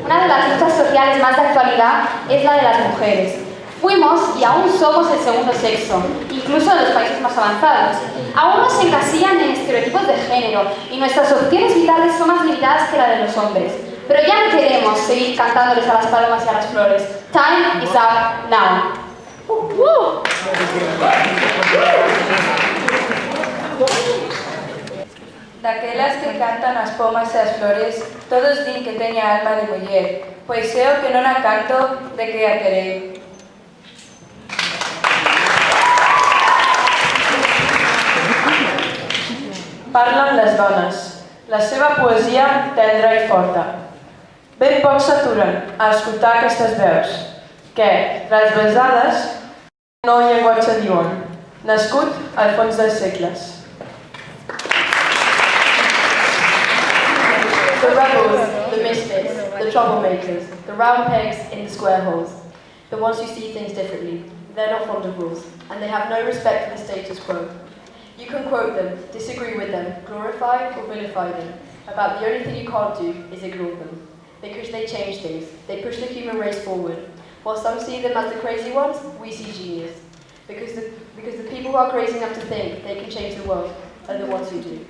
Una de las luchas sociales más de actualidad es la de las mujeres. Fuimos y aún somos el segundo sexo, incluso en los países más avanzados. Aún nos encasillan en estereotipos de género y nuestras opciones vitales son más limitadas que la de los hombres. Pero ya no queremos seguir cantándoles a las palomas y a las flores. Time is up now. Daquelas que cantan as pomas e as flores, todos din que teña alma de muller, pois eu que non a canto, de que a terei. Parlen les dones, la seva poesia tendra i forta. Ben pocs s'aturen a escoltar aquestes veus, que, transversades, nou llenguatge diuen, nascut al fons dels segles. The rebels, the misfits, the troublemakers, the round pegs in the square holes, the ones who see things differently. They're not fond of rules, and they have no respect for the status quo. You can quote them, disagree with them, glorify or vilify them. About the only thing you can't do is ignore them. Because they change things, they push the human race forward. While some see them as the crazy ones, we see genius. Because the people who are crazy enough to think they can change the world are the ones who do.